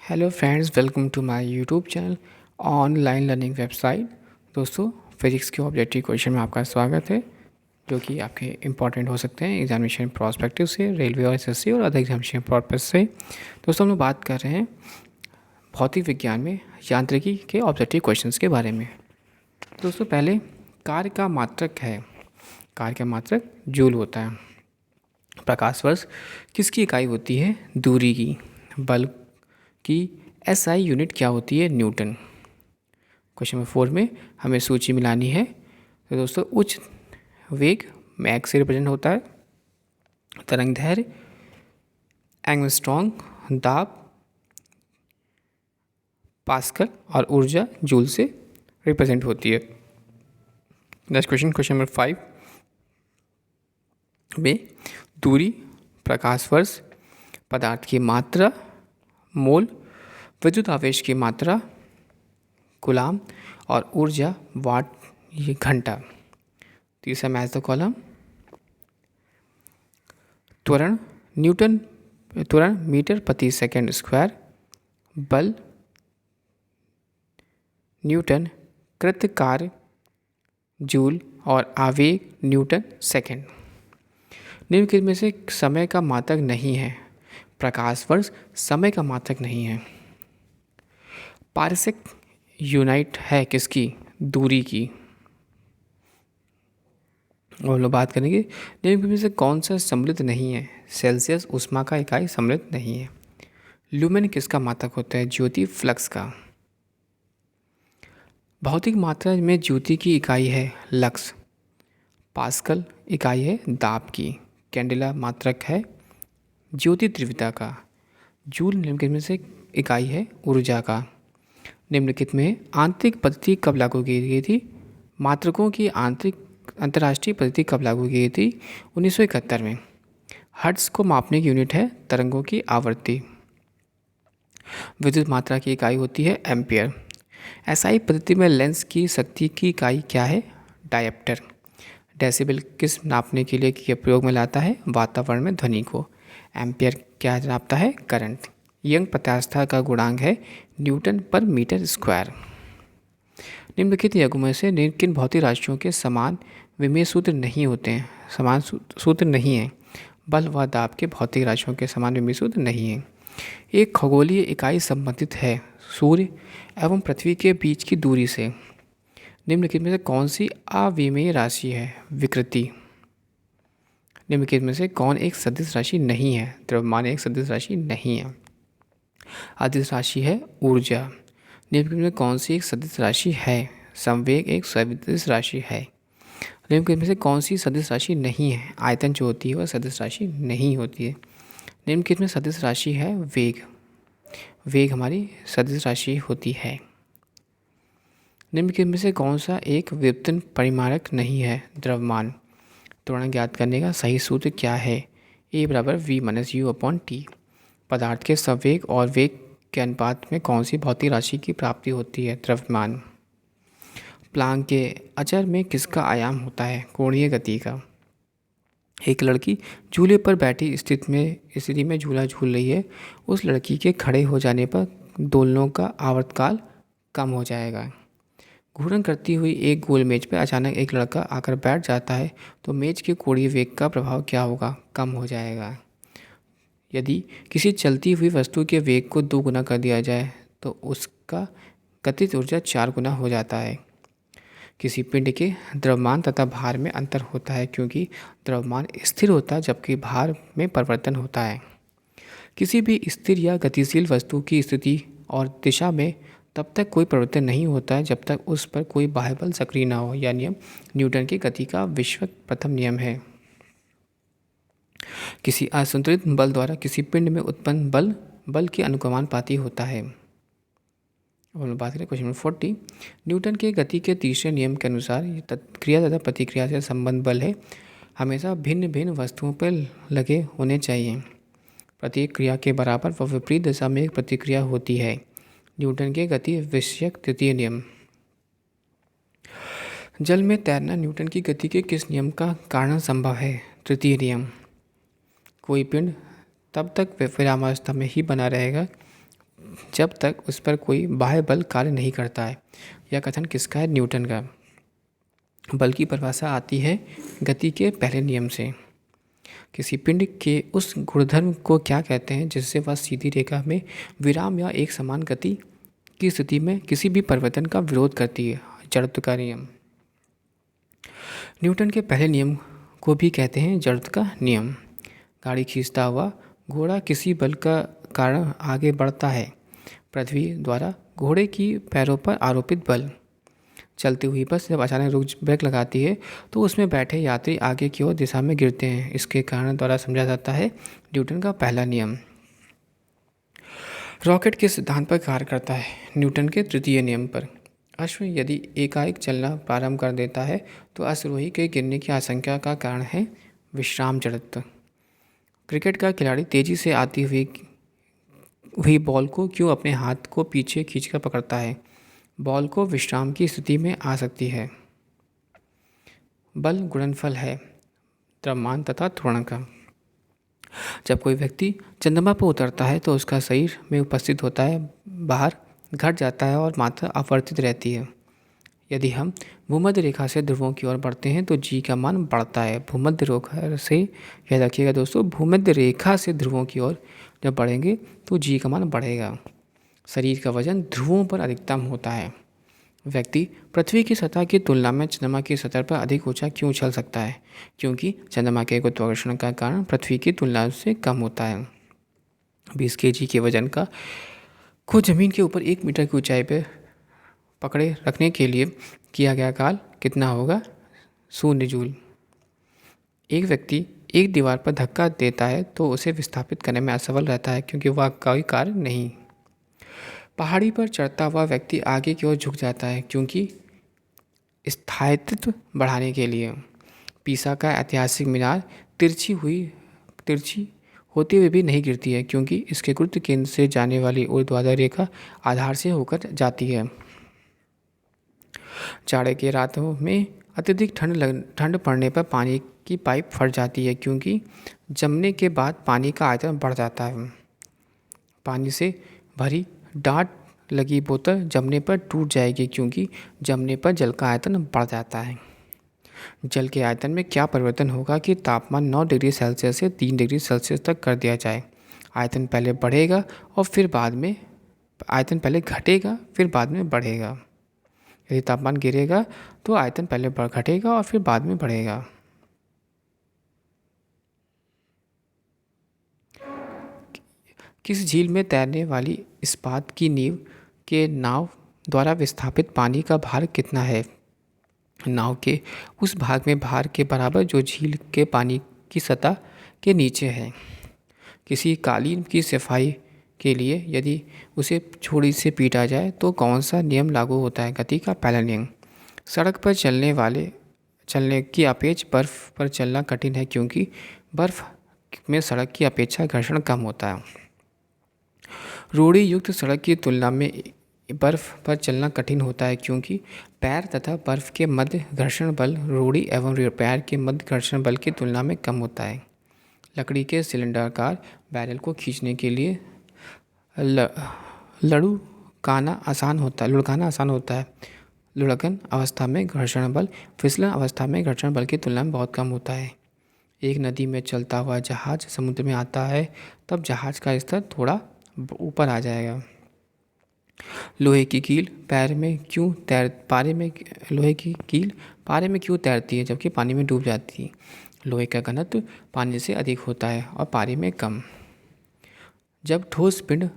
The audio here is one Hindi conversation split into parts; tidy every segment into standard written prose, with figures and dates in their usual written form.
Hello friends, welcome to my YouTube channel online learning website. दोस्तों, फिजिक्स के ऑब्जेक्टिव क्वेश्चन में आपका स्वागत है, जो कि आपके इंपॉर्टेंट हो सकते हैं एग्जामिनेशन प्रोस्पेक्टिव से, रेलवे और एसएससी और अदर एग्जामिनेशन पर्पज से। दोस्तों, हम लोग बात कर रहे हैं भौतिक विज्ञान में यांत्रिकी के ऑब्जेक्टिव क्वेश्चंस के बारे में। दोस्तों, पहले कार्य का मात्रक है। कार्य का मात्रक जूल होता है। प्रकाश वर्ष किसकी इकाई होती है? दूरी की। बल की एसआई यूनिट क्या होती है? न्यूटन। क्वेश्चन नंबर 4 में हमें सूची मिलानी है। तो दोस्तों, उच्च वेग मैक से रिप्रेजेंट होता है। तरंग दैर्ध्य एंगस्ट्रॉम, दाब पास्कल और ऊर्जा जूल से रिप्रेजेंट होती है। नेक्स्ट क्वेश्चन नंबर 5 में दूरी, प्रकाश वर्ष, पदार्थ की मात्रा, मोल, विद्युत आवेश की मात्रा, कूलाम और ऊर्जा वाट ये घंटा। तीसरा मैच द कॉलम। त्वरण मीटर प्रति सेकंड स्क्वायर। बल न्यूटन, कृत कार्य जूल और आवेग न्यूटन सेकंड। निम्नलिखित में से समय का मात्रक नहीं है। प्रकाश वर्ष समय का मात्रक नहीं है। पारसेक यूनिट है किसकी? दूरी की। और हम लोग बात करेंगे निम्नलिखित में से कौन सा सम्मिलित नहीं है? सेल्सियस ऊष्मा का इकाई सम्मिलित नहीं है। ल्यूमेन किसका मात्रक होता है? ज्योति फ्लक्स का। भौतिक मात्रा में ज्योति की इकाई है लक्स। पास्कल इकाई है दाब की। कैंडेला मात्रक है ज्योति तीव्रता का। जूल निम्नलिखित में से इकाई है ऊर्जा का। निम्नलिखित में आंतरिक पद्धति कब लागू की गई थी? मात्रकों की अंतर्राष्ट्रीय पद्धति कब लागू की गई थी? 1971 में। हर्ट्ज को मापने की यूनिट है तरंगों की आवृत्ति। विद्युत मात्रा की इकाई होती है एम्पियर। एसआई पद्धति में लेंस की शक्ति की इकाई क्या है? डायप्टर। डेसिबल किस नापने के लिए प्रयोग में लाता है? वातावरण में ध्वनि को। एम्पियर क्या नापता है? करंट। यंग प्रत्यास्थता का गुणांक है न्यूटन पर मीटर स्क्वायर। निम्नलिखित युग्म में से किन भौतिक राशियों के समान विमेय सूत्र नहीं होते हैं? समान सूत्र नहीं है। बल व दाब के भौतिक राशियों के समान विमेय सूत्र नहीं है। एक खगोलीय इकाई संबंधित है सूर्य एवं पृथ्वी के बीच की दूरी से। निम्नलिखित में से कौन सी अविमेय राशि है? विकृति। निम्नलिखित में से कौन एक सदिश राशि नहीं है? द्रव्यमान एक सदिश राशि नहीं है। अदिश राशि है ऊर्जा। निम्नलिखित में कौन सी एक सदिश राशि है? संवेग एक सदिश राशि है। निम्नलिखित में से कौन सी सदिश राशि नहीं है? आयतन जो होती है वह सदिश राशि नहीं होती है। निम्नलिखित में सदिश राशि है वेग। वेग हमारी सदिश राशि होती है। निम्नलिखित में से कौन सा एक व्युत्पन्न परिमाणक नहीं है? द्रव्यमान। त्वरण ज्ञात करने का सही सूत्र क्या है? A बराबर V-U/T। पदार्थ के संवेग और वेग के अनुपात में कौन सी भौतिक राशि की प्राप्ति होती है? द्रव्यमान। प्लांक के अचर में किसका आयाम होता है? कोणीय गति का। एक लड़की झूले पर बैठी स्थिति में झूला झूल रही है। उस लड़की के खड़े हो जाने पर दोलनों का आवर्तकाल कम हो जाएगा। घूर्णन करती हुई एक गोल मेज पर अचानक एक लड़का आकर बैठ जाता है तो मेज के कोणीय वेग का प्रभाव क्या होगा? कम हो जाएगा। यदि किसी चलती हुई वस्तु के वेग को 2 गुना कर दिया जाए तो उसका गतिज ऊर्जा 4 गुना हो जाता है। किसी पिंड के द्रव्यमान तथा भार में अंतर होता है क्योंकि द्रव्यमान स्थिर होता है जबकि भार में परिवर्तन होता है। किसी भी स्थिर या गतिशील वस्तु की स्थिति और दिशा में तब तक कोई परिवर्तन नहीं होता है जब तक उस पर कोई बाह्य बल सक्रिय ना हो। यह नियम न्यूटन की गति का विश्व प्रथम नियम है। किसी असंतुलित बल द्वारा किसी पिंड में उत्पन्न बल के अनुकमानुपाती होता है। और बात करें क्वेश्चन नंबर 40। न्यूटन के गति के तीसरे नियम के अनुसार ये क्रिया तथा प्रतिक्रिया से संबंध बल है हमेशा भिन्न भिन्न वस्तुओं पर लगे होने चाहिए। प्रत्येक क्रिया के बराबर व विपरीत दिशा में एक प्रतिक्रिया होती है। न्यूटन के गति विषयक तृतीय नियम। जल में तैरना न्यूटन की गति के किस नियम का कारण संभव है? तृतीय नियम। कोई पिंड तब तक विरामावस्था में ही बना रहेगा जब तक उस पर कोई बाह्य बल कार्य नहीं करता है। यह कथन किसका है? न्यूटन का। बल की परिभाषा आती है गति के पहले नियम से। किसी पिंड के उस गुणधर्म को क्या कहते हैं जिससे वह सीधी रेखा में विराम या एक समान गति की स्थिति में किसी भी परिवर्तन का विरोध करती है? जड़त्व का नियम। न्यूटन के पहले नियम को भी कहते हैं जड़त्व का नियम। गाड़ी खींचता हुआ घोड़ा किसी बल का कारण आगे बढ़ता है। पृथ्वी द्वारा घोड़े की पैरों पर आरोपित बल। चलती हुई बस जब अचानक रुक ब्रेक लगाती है तो उसमें बैठे यात्री आगे की ओर दिशा में गिरते हैं। इसके कारण द्वारा समझा जाता है न्यूटन का पहला नियम। रॉकेट के सिद्धांत पर कार्य करता है? न्यूटन के तृतीय नियम पर। अश्व यदि एकाएक चलना प्रारंभ कर देता है तो अश्वरोही के गिरने की आशंका का कारण है विश्राम जड़त्व। क्रिकेट का खिलाड़ी तेजी से आती हुई बॉल को क्यों अपने हाथ को पीछे खींचकर पकड़ता है? बॉल को विश्राम की स्थिति में आ सकती है। बल गुणनफल है द्रव्यमान तथा त्वरण का। जब कोई व्यक्ति चंद्रमा पर उतरता है तो उसका शरीर में उपस्थित होता है बाहर घट जाता है और मात्रा अपवर्तित रहती है। यदि हम भूमध्य रेखा से ध्रुवों की ओर बढ़ते हैं तो जी का मान बढ़ता है। भूमध्य रेखा से, याद रखिएगा दोस्तों, भूमध्य रेखा से ध्रुवों की ओर जब बढ़ेंगे तो जी का मान बढ़ेगा। शरीर का वजन ध्रुवों पर अधिकतम होता है। व्यक्ति पृथ्वी की सतह की तुलना में चंद्रमा की सतह पर अधिक ऊंचा क्यों उछल सकता है? क्योंकि चंद्रमा के गुरुत्वाकर्षण का कारण पृथ्वी की तुलना से कम होता है। 20 kg के वजन को जमीन के ऊपर 1 मीटर की ऊंचाई पर पकड़े रखने के लिए किया गया काल कितना होगा? 0 जूल। एक व्यक्ति एक दीवार पर धक्का देता है तो उसे विस्थापित करने में असफल रहता है क्योंकि वह कोई कार्य नहीं। पहाड़ी पर चढ़ता हुआ व्यक्ति आगे की ओर झुक जाता है क्योंकि स्थायित्व बढ़ाने के लिए। पीसा का ऐतिहासिक मीनार तिरछी होते हुए भी नहीं गिरती है क्योंकि इसके गुरुत्व केंद्र से जाने वाली ऊर्ध्वाधर रेखा आधार से होकर जाती है। जाड़े की रातों में अत्यधिक ठंड पड़ने पर पानी की पाइप फट जाती है क्योंकि जमने के बाद पानी का आयतन बढ़ जाता है। पानी से भरी डाँट लगी बोतल जमने पर टूट जाएगी क्योंकि जमने पर जल का आयतन बढ़ जाता है। जल के आयतन में क्या परिवर्तन होगा कि तापमान 9 डिग्री सेल्सियस से 3 डिग्री सेल्सियस तक कर दिया जाए? आयतन पहले बढ़ेगा और फिर बाद में आयतन पहले घटेगा फिर बाद में बढ़ेगा। यदि तापमान गिरेगा तो आयतन पहले घटेगा और फिर बाद में बढ़ेगा। किस झील में तैरने वाली इस्पात की नींव के नाव द्वारा विस्थापित पानी का भार कितना है? नाव के उस भाग में भार के बराबर जो झील के पानी की सतह के नीचे है। किसी कालीन की सफाई के लिए यदि उसे छुरी से पीटा जाए तो कौन सा नियम लागू होता है? गति का पहला नियम। सड़क पर चलने की अपेक्षा बर्फ़ पर चलना कठिन है क्योंकि बर्फ़ में सड़क की अपेक्षा घर्षण कम होता है। रोड़ी युक्त सड़क की तुलना में बर्फ़ पर चलना कठिन होता है क्योंकि पैर तथा बर्फ़ के मध्य घर्षण बल रोड़ी एवं पैर के मध्य घर्षण बल की तुलना में कम होता है। लकड़ी के सिलेंडराकार बैरल को खींचने के लिए लुढ़काना आसान होता है। लुढ़कन अवस्था में घर्षण बल फिसलन अवस्था में घर्षण बल की तुलना में बहुत कम होता है। एक नदी में चलता हुआ जहाज समुद्र में आता है तब जहाज का स्तर थोड़ा ऊपर आ जाएगा। लोहे की कील पारे में क्यों तैरती है जबकि पानी में डूब जाती है? लोहे का घनत्व पानी से अधिक होता है और पानी में कम। जब ठोस पिंड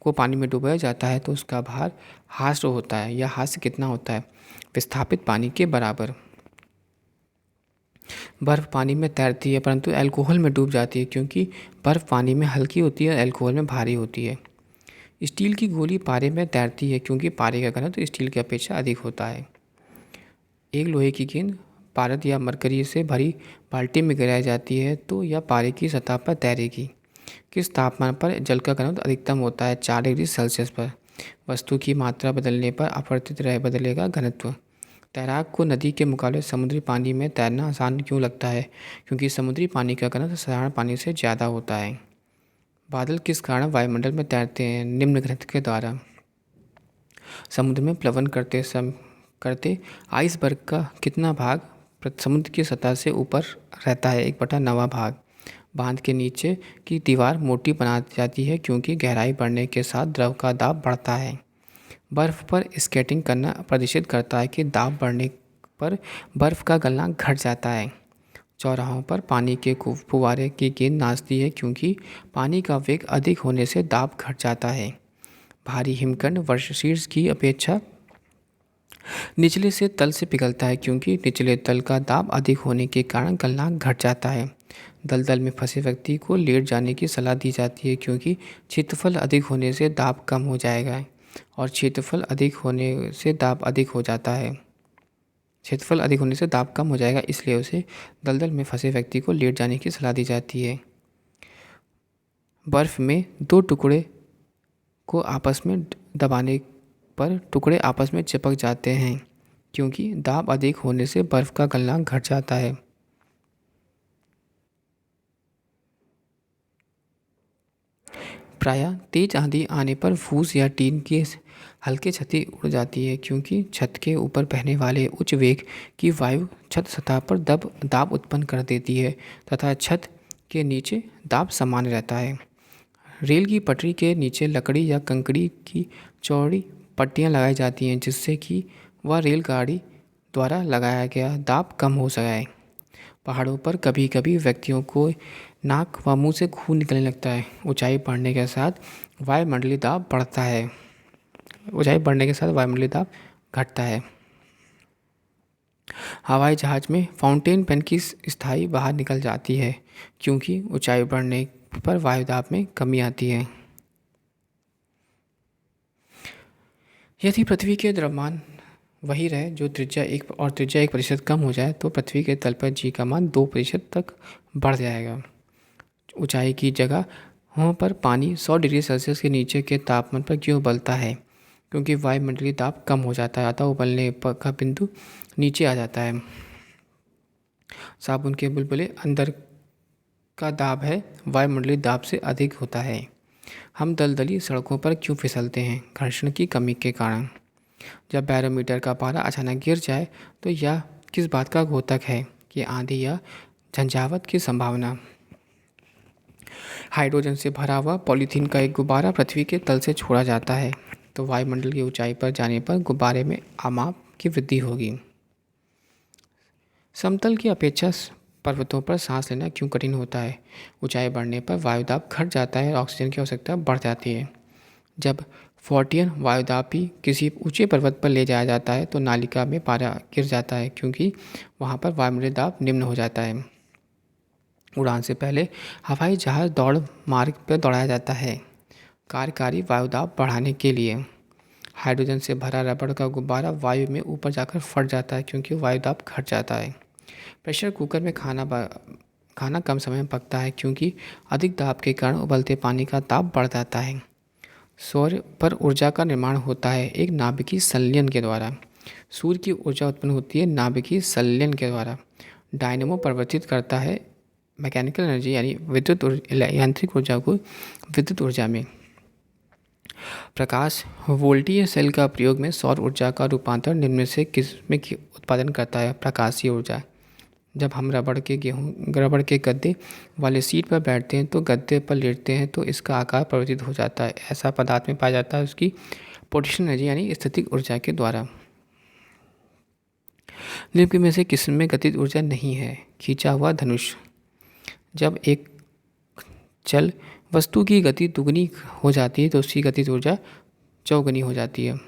को पानी में डुबाया जाता है तो उसका भार हास्य होता है। यह हास्य कितना होता है? विस्थापित पानी के बराबर। बर्फ़ पानी में तैरती है परंतु अल्कोहल में डूब जाती है क्योंकि बर्फ़ पानी में हल्की होती है और अल्कोहल में भारी होती है। स्टील की गोली पारे में तैरती है क्योंकि पारे का घनत्व स्टील की अपेक्षा अधिक होता है। एक लोहे की गेंद पारद या मरकरी से भरी बाल्टी में गिराई जाती है तो यह पारे की सतह पर तैरेगी। किस तापमान पर जल का घनत्व अधिकतम होता है? 4 डिग्री सेल्सियस पर। वस्तु की मात्रा बदलने पर अपरिवर्तित बदलेगा घनत्व। तैराक को नदी के मुकाबले समुद्री पानी में तैरना आसान क्यों लगता है? क्योंकि समुद्री पानी का घनत्व साधारण पानी से ज़्यादा होता है। बादल किस कारण वायुमंडल में तैरते हैं? निम्न ग्रंथ के द्वारा। समुद्र में प्लवन करते आइसबर्ग का कितना भाग समुद्र की सतह से ऊपर रहता है? 1/9 भाग। बांध के नीचे की दीवार मोटी बना जाती है क्योंकि गहराई बढ़ने के साथ द्रव का दाब बढ़ता है। बर्फ़ पर स्केटिंग करना प्रदर्शित करता है कि दाब बढ़ने पर बर्फ़ का गलना घट जाता है। चौराहों पर पानी के फुव्वारे की गेंद नाचती है क्योंकि पानी का वेग अधिक होने से दाब घट जाता है। भारी हिमखंड वर्षशीर्ष की अपेक्षा निचले से तल से पिघलता है क्योंकि निचले तल का दाब अधिक होने के कारण गलनांक घट जाता है। दलदल में फंसे व्यक्ति को लेट जाने की सलाह दी जाती है क्योंकि क्षेत्रफल अधिक होने से दाब कम हो जाएगा और क्षेत्रफल अधिक होने से दाब अधिक हो जाता है। क्षेत्रफल अधिक होने से दाब कम हो जाएगा, इसलिए उसे दलदल में फंसे व्यक्ति को लेट जाने की सलाह दी जाती है। बर्फ़ में दो टुकड़े को आपस में दबाने पर टुकड़े आपस में चिपक जाते हैं क्योंकि दाब अधिक होने से बर्फ़ का गलनांक घट जाता है। प्रायः तेज आंधी आने पर फूस या टीन की हल्की छतें उड़ जाती है क्योंकि छत के ऊपर बहने वाले उच्च वेग की वायु छत सतह पर दाब उत्पन्न कर देती है तथा छत के नीचे दाब समान रहता है। रेल की पटरी के नीचे लकड़ी या कंकड़ी की चौड़ी पट्टियाँ लगाई जाती हैं जिससे कि वह रेलगाड़ी द्वारा लगाया गया दाब कम हो सके। पहाड़ों पर कभी कभी व्यक्तियों को नाक व मुंह से खून निकलने लगता है। ऊंचाई बढ़ने के साथ वायुमंडलीय दाब बढ़ता है। ऊंचाई बढ़ने के साथ वायुमंडलीय दाब घटता है। हवाई जहाज़ में फाउंटेन पेन की स्थायी बाहर निकल जाती है क्योंकि ऊंचाई बढ़ने पर वायु दाब में कमी आती है। यदि पृथ्वी के द्रव्यमान वही रहे जो त्रिज्या 1% कम हो जाए तो पृथ्वी के तल पर जी का मान 2% तक बढ़ जाएगा। ऊंचाई की जगहों पर पानी 100 डिग्री सेल्सियस के नीचे के तापमान पर क्यों उबलता है? क्योंकि वायुमंडलीय दाब कम हो जाता है अतः उबलने का बिंदु नीचे आ जाता है। साबुन के बुलबुले अंदर का दाब है वायुमंडलीय दाब से अधिक होता है। हम दलदली सड़कों पर क्यों फिसलते हैं? घर्षण की कमी के कारण। जब बैरोमीटर का पारा अचानक गिर जाए तो यह किस बात का द्योतक है कि आंधी या झंझावात की संभावना। हाइड्रोजन से भरा हुआ पॉलीथीन का एक गुब्बारा पृथ्वी के तल से छोड़ा जाता है तो वायुमंडल की ऊंचाई पर जाने पर गुब्बारे में आमाप की वृद्धि होगी। समतल की अपेक्षा पर्वतों पर सांस लेना क्यों कठिन होता है? ऊंचाई बढ़ने पर वायुदाब घट जाता है और ऑक्सीजन की आवश्यकता बढ़ जाती है। जब फोर्टियन वायुदाबी किसी ऊंचे पर्वत पर ले जाया जाता है तो नालिका में पारा गिर जाता है क्योंकि वहां पर वायुमंडलीय दाब निम्न हो जाता है। उड़ान से पहले हवाई जहाज़ दौड़ मार्ग पर दौड़ाया जाता है कार्यकारी वायुदाब बढ़ाने के लिए। हाइड्रोजन से भरा रबड़ का गुब्बारा वायु में ऊपर जाकर फट जाता है क्योंकि वायुदाब घट जाता है। प्रेशर कुकर में खाना कम समय में पकता है क्योंकि अधिक दाब के कारण उबलते पानी का दाब बढ़ जाता है। सौर पर ऊर्जा का निर्माण होता है एक नाभिकीय संलयन के द्वारा। सूर्य की ऊर्जा उत्पन्न होती है नाभिकीय संलयन के द्वारा। डायनेमो परिवर्तित करता है मैकेनिकल एनर्जी यानी यांत्रिक ऊर्जा को विद्युत ऊर्जा में। प्रकाश वोल्टीय सेल का प्रयोग में सौर ऊर्जा का रूपांतरण निम्न में से किस में उत्पादन करता है? प्रकाशीय ऊर्जा। जब हम रबड़ के गद्दे वाले सीट पर बैठते हैं तो गद्दे पर लेटते हैं तो इसका आकार परिवर्तित हो जाता है। ऐसा पदार्थ में पाया जाता है उसकी पोटेंशियल एनर्जी यानी स्थितिक ऊर्जा के द्वारा। निम्न में से किस में गतिज ऊर्जा नहीं है? खींचा हुआ धनुष। जब एक चल वस्तु की गति दुगनी हो जाती है तो उसकी गतिज ऊर्जा चौगुनी हो जाती है।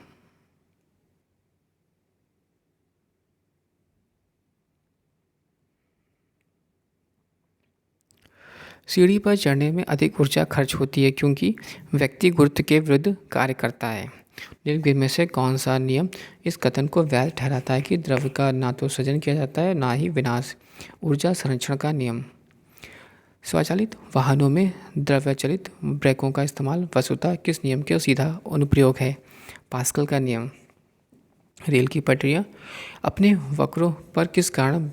सीढ़ी पर चढ़ने में अधिक ऊर्जा खर्च होती है क्योंकि व्यक्ति गुरुत्व के विरुद्ध कार्य करता है। निम्न में से कौन सा नियम इस कथन को वैध ठहराता है कि द्रव्य का ना तो सृजन किया जाता है ना ही विनाश? ऊर्जा संरक्षण का नियम। स्वचालित वाहनों में द्रव्य चलित ब्रेकों का इस्तेमाल वस्तुतः किस नियम का सीधा अनुप्रयोग है? पास्कल का नियम। रेल की पटरियाँ अपने वक्रों पर किस कारण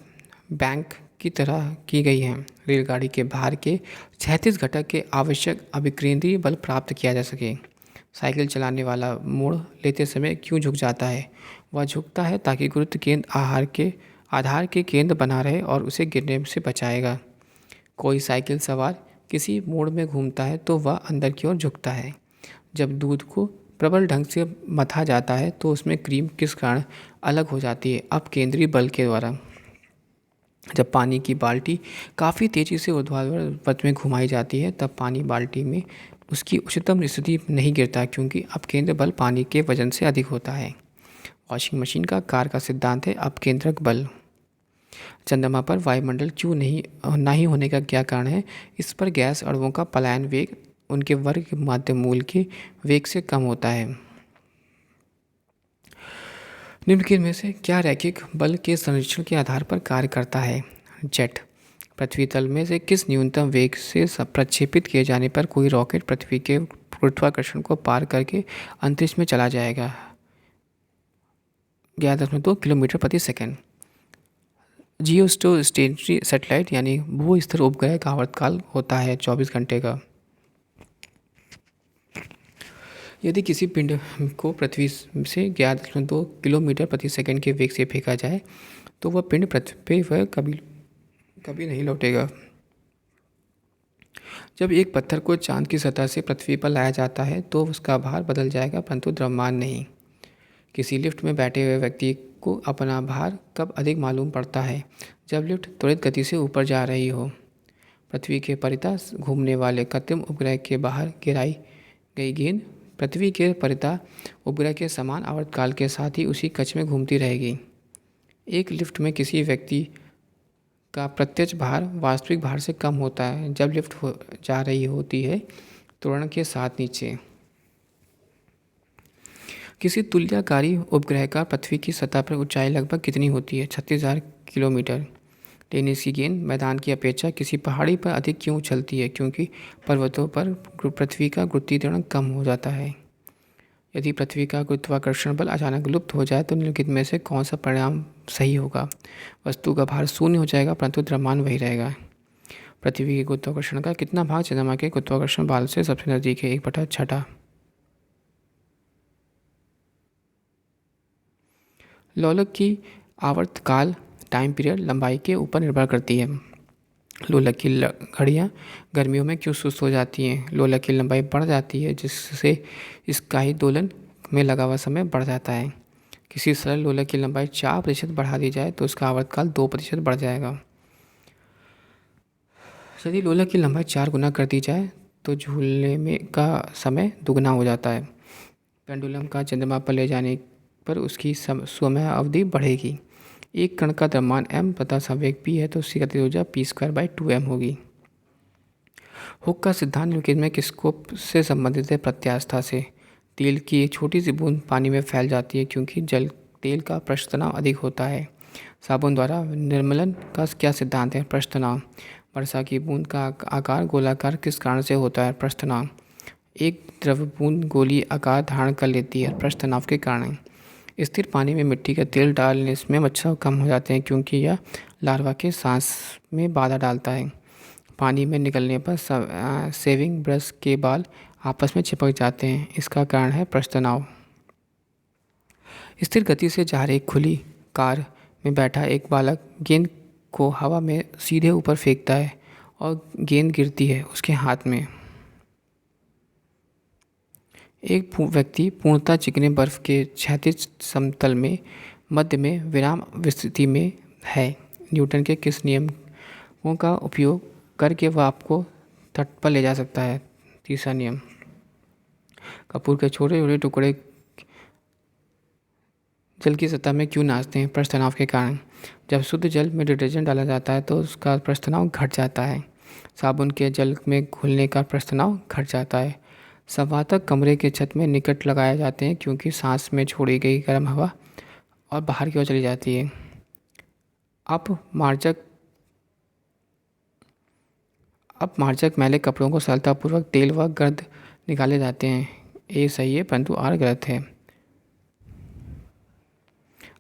बैंक की तरह की गई हैं? रेलगाड़ी के भार के 36 घटक के आवश्यक अभिकेंद्रीय बल प्राप्त किया जा सके। साइकिल चलाने वाला मोड़ लेते समय क्यों झुक जाता है? वह झुकता है ताकि गुरुत्व केंद्र आधार के केंद्र बना रहे और उसे गिरने से बचाएगा। कोई साइकिल सवार किसी मोड़ में घूमता है तो वह अंदर की ओर झुकता है। जब दूध को प्रबल ढंग से मथा जाता है तो उसमें क्रीम किस कारण अलग हो जाती है? अपकेंद्री बल के द्वारा। जब पानी की बाल्टी काफ़ी तेज़ी से ऊर्ध्वाधर पथ में घुमाई जाती है तब पानी बाल्टी में उसकी उच्चतम स्थिति नहीं गिरता, क्योंकि अपकेंद्र बल पानी के वजन से अधिक होता है। वॉशिंग मशीन का कार्य का सिद्धांत है अपकेंद्रक बल। चंद्रमा पर वायुमंडल क्यों नहीं होने का क्या कारण है? इस पर गैस अणुओं का पलायन वेग उनके वर्ग माध्य मूल के वेग से कम होता है। निम्नलिखित में से क्या रैखिक बल के संरक्षण के आधार पर कार्य करता है? जेट। पृथ्वी तल में से किस न्यूनतम वेग से प्रक्षेपित किए जाने पर कोई रॉकेट पृथ्वी के गुरुत्वाकर्षण को पार करके अंतरिक्ष में चला जाएगा? 11.2 किलोमीटर प्रति सेकंड। जियोस्टेशनरी सैटेलाइट यानी भू स्तर उपग्रह का आवर्तकाल होता है 24 घंटे का। यदि किसी पिंड को पृथ्वी से 11.2 किलोमीटर प्रति सेकंड के वेग से फेंका जाए तो वह पिंड पृथ्वी पर कभी नहीं लौटेगा। जब एक पत्थर को चांद की सतह से पृथ्वी पर लाया जाता है तो उसका भार बदल जाएगा, परंतु द्रव्यमान नहीं। किसी लिफ्ट में बैठे हुए व्यक्ति को अपना भार कब अधिक मालूम पड़ता है? जब लिफ्ट त्वरित गति से ऊपर जा रही हो। पृथ्वी के परितः घूमने वाले कृत्रिम उपग्रह के बाहर गिराई गई गेंद पृथ्वी के परितः उपग्रह के समान आवर्तकाल के साथ ही उसी कक्ष में घूमती रहेगी। एक लिफ्ट में किसी व्यक्ति का प्रत्यक्ष भार वास्तविक भार से कम होता है जब लिफ्ट जा रही होती है त्वरण के साथ नीचे। किसी तुल्यकारी उपग्रह का पृथ्वी की सतह पर ऊंचाई लगभग कितनी होती है? 36,000 किलोमीटर। टेनिस की गेंद मैदान की अपेक्षा किसी पहाड़ी पर अधिक क्यों उछलती है? क्योंकि पर्वतों पर पृथ्वी का गुरुत्वीय त्वरण कम हो जाता है। यदि पृथ्वी का गुरुत्वाकर्षण बल अचानक लुप्त हो जाए तो निम्नलिखित में से कौन सा परिणाम सही होगा? वस्तु का भार शून्य हो जाएगा परंतु द्रव्यमान वही रहेगा। पृथ्वी के गुरुत्वाकर्षण का कितना भाग चंद्रमा के गुरुत्वाकर्षण बल से सबसे नजदीक है? 1/6। लोलक की आवर्तकाल टाइम पीरियड लंबाई के ऊपर निर्भर करती है। लोलक की घड़ियाँ गर्मियों में क्यों सुस्त हो जाती हैं? लोलक की लंबाई बढ़ जाती है जिससे इसका दोलन में लगा हुआ समय बढ़ जाता है। किसी सरल लोलक की लंबाई 4% बढ़ा दी जाए तो उसका आवर्तकाल 2% बढ़ जाएगा। यदि लोलक की लंबाई 4 गुना कर दी जाए तो झूलने में का समय दुगना हो जाता है। पेंडुलम का चंद्रमा पर ले जाने पर उसकी समय अवधि बढ़ेगी। एक कण का द्रव्यमान m तथा संवेग p है तो उसकी गतिज ऊर्जा p²/2m होगी। हुक का सिद्धांत निम्नलिखित में किसको से संबंधित है? प्रत्यास्था से। तेल की एक छोटी सी बूंद पानी में फैल जाती है क्योंकि तेल का पृष्ठ तनाव अधिक होता है। साबुन द्वारा निर्मलन का क्या सिद्धांत है? पृष्ठ तनाव। वर्षा की बूंद का आकार गोलाकार किस कारण से होता है? पृष्ठ तनाव। एक द्रव बूंद गोलीय आकार धारण कर लेती है पृष्ठ तनाव के कारण। स्थिर पानी में मिट्टी का तेल डालने में मच्छर कम हो जाते हैं क्योंकि यह लार्वा के सांस में बाधा डालता है। पानी में निकलने पर सेविंग ब्रश के बाल आपस में चिपक जाते हैं, इसका कारण है पृष्ठ तनाव। स्थिर गति से जा रही खुली कार में बैठा एक बालक गेंद को हवा में सीधे ऊपर फेंकता है और गेंद गिरती है उसके हाथ में। एक व्यक्ति पूर्णतः चिकने बर्फ के क्षैतिज समतल में मध्य में विराम स्थिति में है। न्यूटन के किस नियमों का उपयोग करके वह आपको तट पर ले जा सकता है? तीसरा नियम। कपूर के छोटे छोटे टुकड़े जल की सतह में क्यों नाचते हैं? पृष्ठ तनाव के कारण। जब शुद्ध जल में डिटर्जेंट डाला जाता है तो उसका पृष्ठ तनाव घट जाता है। साबुन के जल में घुलने का पृष्ठ तनाव घट जाता है। संवाहक कमरे के छत में निकट लगाए जाते हैं क्योंकि सांस में छोड़ी गई गर्म हवा और बाहर की ओर चली जाती है। अपमार्जक मैले कपड़ों को सरलतापूर्वक तेल व गर्द निकाले जाते हैं। ये सही है परंतु आर गलत है।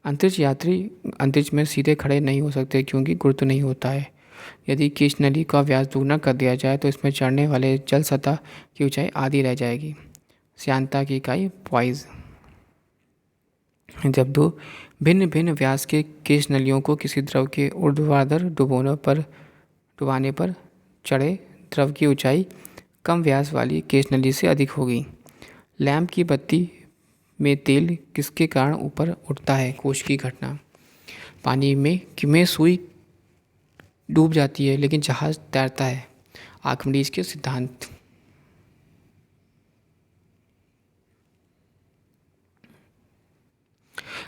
अंतरिक्ष यात्री अंतरिक्ष में सीधे खड़े नहीं हो सकते क्योंकि गुरुत्व नहीं होता है। यदि कीश नली का व्यास दुगना कर दिया जाए तो इसमें चढ़ने वाले जल सतह की ऊंचाई आधी रह जाएगी। श्यानता की इकाई पॉइज। जब दो भिन्न भिन्न व्यास के कीश नलियों को किसी द्रव के ऊर्ध्वाधर डुबाने पर चढ़े द्रव की ऊंचाई कम व्यास वाली कीश नली से अधिक होगी। लैंप की बत्ती में तेल किसके कारण ऊपर उठता है? कोश की घटना। पानी में सुई डूब जाती है लेकिन जहाज तैरता है। आर्किमिडीज के सिद्धांत।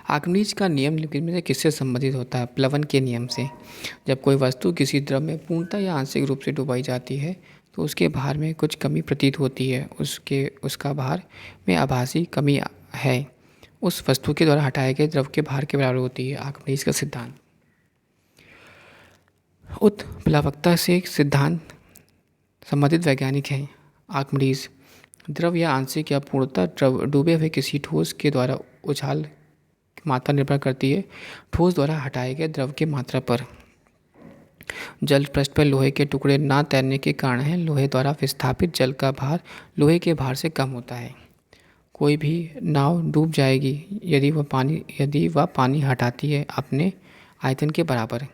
आर्किमिडीज का नियम निम्नलिखित में से किससे संबंधित होता है? प्लवन के नियम से। जब कोई वस्तु किसी द्रव में पूर्णतः या आंशिक रूप से डुबाई जाती है तो उसके भार में कुछ कमी प्रतीत होती है। उसका भार में आभासी कमी है उस वस्तु के द्वारा हटाए गए द्रव के भार के बराबर होती है। आर्किमिडीज का सिद्धांत। उत्प्लावकता से सिद्धांत संबंधित वैज्ञानिक हैं। आर्किमिडीज। द्रव या आंशिक या पूर्णतः डूबे हुए किसी ठोस के द्वारा उछाल की मात्रा निर्भर करती है ठोस द्वारा हटाए गए द्रव की मात्रा पर। जल पृष्ठ पर लोहे के टुकड़े ना तैरने के कारण है। लोहे द्वारा विस्थापित जल का भार लोहे के भार से कम होता है। कोई भी नाव डूब जाएगी यदि वह पानी हटाती है अपने आयतन के बराबर।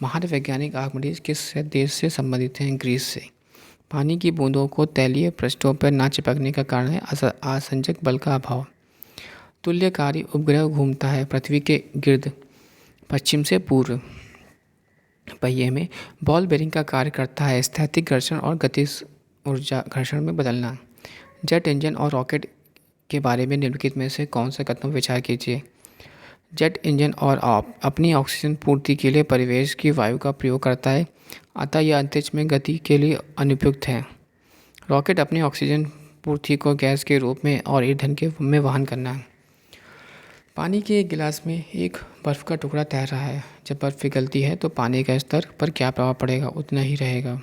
महान वैज्ञानिक आर्किमिडीज किस देश से संबंधित हैं? ग्रीस से। पानी की बूंदों को तैलीय पृष्ठों पर ना चिपकने का कारण है आसंजक बल का अभाव। तुल्यकारी उपग्रह घूमता है पृथ्वी के गिर्द पश्चिम से पूर्व। पहिए में बॉल बेरिंग का कार्य करता है स्थैतिक घर्षण और गतिज ऊर्जा घर्षण में बदलना। जेट इंजन और रॉकेट के बारे में निम्नलिखित में से कौन सा कथन विचार कीजिए? जेट इंजन और अपनी ऑक्सीजन पूर्ति के लिए परिवेश की वायु का प्रयोग करता है अतः यह अंतरिक्ष में गति के लिए अनुपयुक्त है। रॉकेट अपनी ऑक्सीजन पूर्ति को गैस के रूप में और ईंधन के रूप में वहन करना है। पानी के एक गिलास में एक बर्फ़ का टुकड़ा तैर रहा है। जब बर्फ़ पिघलती है तो पानी का स्तर पर क्या प्रभाव पड़ेगा? उतना ही रहेगा।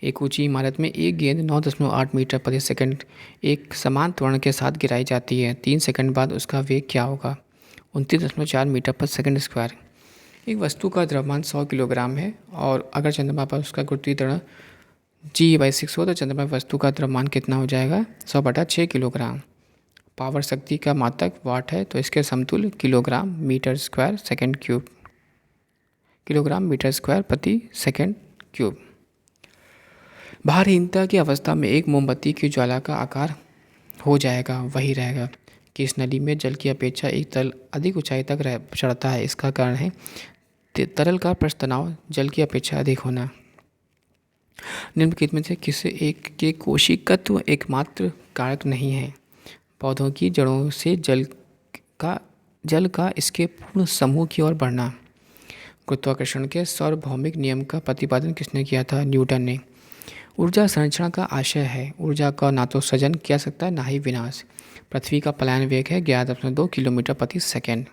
एक ऊंची इमारत में एक गेंद 9.8 मीटर प्रति सेकंड एक समान त्वरण के साथ गिराई जाती है। 3 सेकंड बाद उसका वेग क्या होगा? 29.4 मीटर पर सेकंड स्क्वायर। एक वस्तु का द्रव्यमान 100 किलोग्राम है और अगर चंद्रमा पर उसका गुरुत्वीय त्वरण G/6 हो तो चंद्रमा पर वस्तु का द्रव्यमान कितना हो जाएगा? 100/6 किलोग्राम। पावर शक्ति का मात्रक वाट है तो इसके समतुल्य kilogram metre square second cube. Kilogram metre square प्रति सेकंड क्यूब। भारहीनता की अवस्था में एक मोमबत्ती की ज्वाला का आकार हो जाएगा वही रहेगा। कि इस नली में जल की अपेक्षा एक तरल अधिक ऊंचाई तक चढ़ता है। इसका कारण है तरल का पृष्ठ तनाव जल की अपेक्षा अधिक होना। निम्नलिखित में से किसी एक के कोशिकत्व एकमात्र कारक नहीं है? पौधों की जड़ों से जल का इसके पूर्ण समूह की ओर बढ़ना। गुरुत्वाकर्षण के सार्वभौमिक नियम का प्रतिपादन किसने किया था? न्यूटन ने। ऊर्जा संरक्षण का आशय है ऊर्जा का ना तो सृजन किया सकता है ना ही विनाश। पृथ्वी का पलायन वेग है 11.2 किलोमीटर प्रति सेकंड।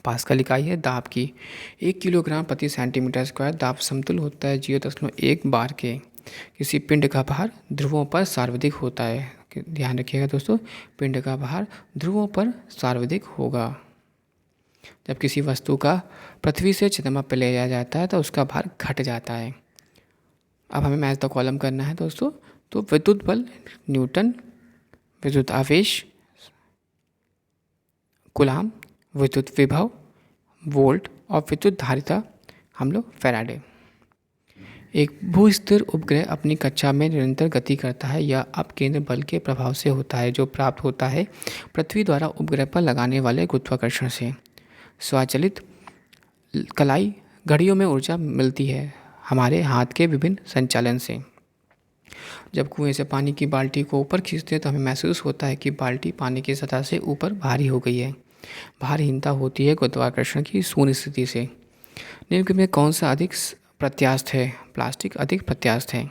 पास्कल इकाई है दाब की। 1 किलोग्राम प्रति सेंटीमीटर स्क्वायर दाब समतुल्य होता है 0.1 बार के। किसी पिंड का भार ध्रुवों पर सार्वधिक होता है। ध्यान रखिएगा दोस्तों, पिंड का भार ध्रुवों पर सार्वधिक होगा। जब किसी वस्तु का पृथ्वी से चंद्रमा पर ले जाया जाता है तो उसका भार घट जाता है। अब हमें मैथ द कॉलम करना है दोस्तों। तो विद्युत बल न्यूटन, विद्युत आवेश कूलाम, विद्युत विभव वोल्ट और विद्युत धारिता हम लोग फैराडे। एक भूस्थिर उपग्रह अपनी कक्षा में निरंतर गति करता है यह अपकेंद्र बल के प्रभाव से होता है जो प्राप्त होता है पृथ्वी द्वारा उपग्रह पर लगाने वाले गुरुत्वाकर्षण से। स्वचालित कलाई घड़ियों में ऊर्जा मिलती है हमारे हाथ के विभिन्न संचालन से। जब कुएं से पानी की बाल्टी को ऊपर खींचते हैं तो हमें महसूस होता है कि बाल्टी पानी की सतह से ऊपर भारी हो गई है। भारहीनता होती है गुरुत्वाकर्षण की शून्य स्थिति से। निम्नलिखित में कौन सा अधिक प्रत्यास्थ है? प्लास्टिक अधिक प्रत्यास्थ है।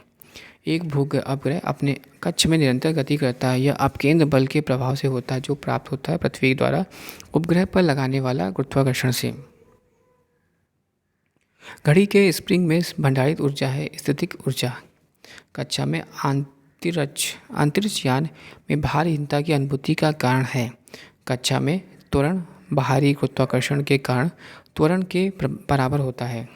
एक उपग्रह अपने कक्ष में निरंतर गति करता है यह अपकेंद्र बल के प्रभाव से होता है जो प्राप्त होता है पृथ्वी द्वारा उपग्रह पर लगाने वाला गुरुत्वाकर्षण से। घड़ी के स्प्रिंग में भंडारित ऊर्जा है स्थितिक ऊर्जा। कक्षा में अंतरिक्ष यान में भारहीनता की अनुभूति का कारण है। कक्षा में त्वरण बाहरी गुरुत्वाकर्षण के कारण त्वरण के बराबर होता है।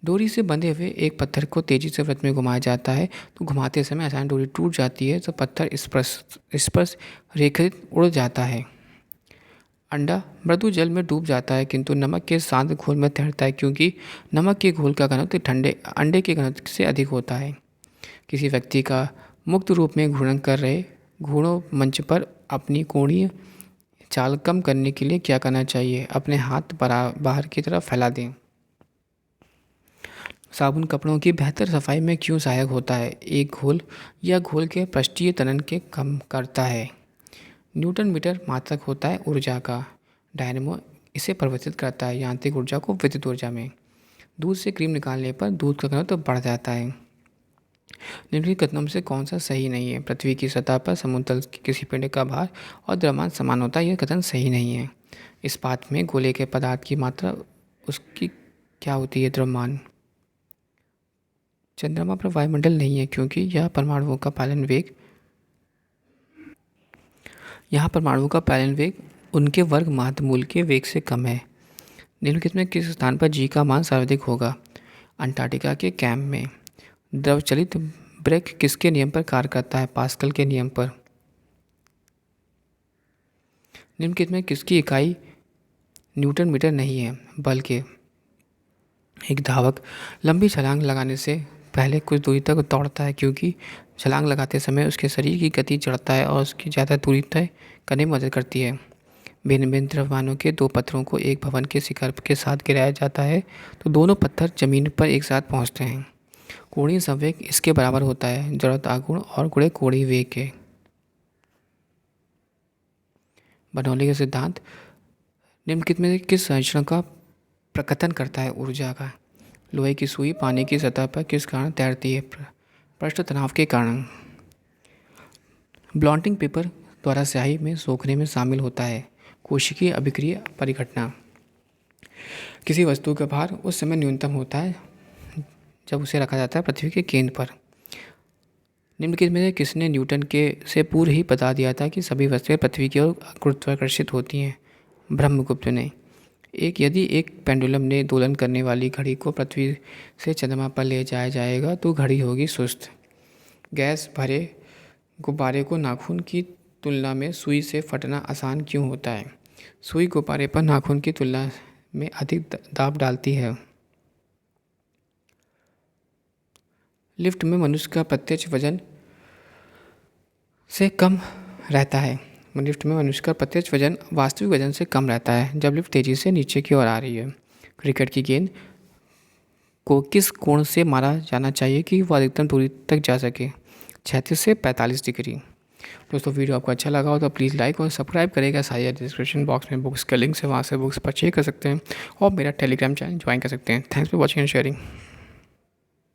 डोरी से बंधे हुए एक पत्थर को तेजी से वृत्त में घुमाया जाता है, तो घुमाते समय अचानक डोरी टूट जाती है तो पत्थर स्पर्श रेखित उड़ जाता है। अंडा मृदु जल में डूब जाता है किंतु नमक के शांत घोल में तैरता है, क्योंकि नमक के घोल का घनत्व ठंडे अंडे के घनत्व से अधिक होता है। किसी व्यक्ति का मुक्त रूप में घूर्णन कर रहे घोड़ों मंच पर अपनी कोणीय चाल कम करने के लिए क्या करना चाहिए? अपने हाथ बाहर की तरफ फैला दें। साबुन कपड़ों की बेहतर सफाई में क्यों सहायक होता है? एक घोल या घोल के पृष्ठीय तनन के कम करता है। न्यूटन मीटर मात्रक होता है ऊर्जा का। डायनेमो इसे परिवर्तित करता है यांत्रिक ऊर्जा को विद्युत ऊर्जा में। दूध से क्रीम निकालने पर दूध का घनत्व बढ़ जाता है। निम्नलिखित कथनों में से कौन सा सही नहीं है? पृथ्वी की सतह पर समुद्र तल के किसी पिंड का भार और द्रव्यमान समान होता है, यह कथन सही नहीं है। इस्पात में गोले के पदार्थ की मात्रा उसकी क्या होती है? द्रव्यमान। चंद्रमा पर वायुमंडल नहीं है क्योंकि यहाँ परमाणुओं का पालन वेग उनके वर्ग माध्य के वेग से कम है। निम्नलिखित में किस स्थान पर जी का मान सर्वाधिक होगा? अंटार्कटिका के कैंप में। द्रव चलित ब्रेक किसके नियम पर कार्य करता है? पास्कल के नियम पर। निम्नलिखित में किसकी इकाई न्यूटन मीटर नहीं है बल्कि एक धावक लंबी छलांग लगाने से पहले कुछ दूरी तक दौड़ता है, क्योंकि छलांग लगाते समय उसके शरीर की गति चढ़ता है और उसकी ज़्यादा दूरी तय करने में मदद करती है। भिन्न भिन्न द्रव्यमानों के दो पत्थरों को एक भवन के शिखर के साथ गिराया जाता है तो दोनों पत्थर जमीन पर एक साथ पहुंचते हैं। कोणीय संवेग इसके बराबर होता है जड़त्व आघूर्ण और गुणे कोणीय वेग के। बर्नौली का सिद्धांत निम्नलिखित में किस संरचना का प्रकथन करता है? ऊर्जा का। लोहे की सुई पानी की सतह पर किस कारण तैरती है? पृष्ठ तनाव के कारण। ब्लॉटिंग पेपर द्वारा स्याही में सोखने में शामिल होता है कोशिकीय अभिक्रिया परिघटना। किसी वस्तु का भार उस समय न्यूनतम होता है जब उसे रखा जाता है पृथ्वी के केंद्र पर। निम्नलिखित में किसने न्यूटन के से पूर्व ही बता दिया था कि सभी वस्तुएं पृथ्वी की ओर गुरुत्वाकर्षित होती हैं? ब्रह्मगुप्त ने। यदि एक पेंडुलम ने दोलन करने वाली घड़ी को पृथ्वी से चंद्रमा पर ले जाया जाएगा तो घड़ी होगी सुस्त। गैस भरे गुब्बारे को नाखून की तुलना में सुई से फटना आसान क्यों होता है? सुई गुब्बारे पर नाखून की तुलना में अधिक दाब डालती है। लिफ्ट में मनुष्य का प्रत्यक्ष वजन से कम रहता है। लिफ्ट में मनुष्य का प्रत्यक्ष वजन वास्तविक वजन से कम रहता है जब लिफ्ट तेजी से नीचे की ओर आ रही है। क्रिकेट की गेंद को किस कोण से मारा जाना चाहिए कि वह अधिकतम दूरी तक जा सके? 36 से 45 डिग्री। दोस्तों वीडियो आपको अच्छा लगा हो तो प्लीज़ लाइक और सब्सक्राइब करेगा। साइड डिस्क्रिप्शन बॉक्स में बुक्स का लिंक से वहाँ से बुक्स परचेज कर सकते हैं और मेरा टेलीग्राम चैनल ज्वाइन कर सकते हैं। Thanks for watching and sharing.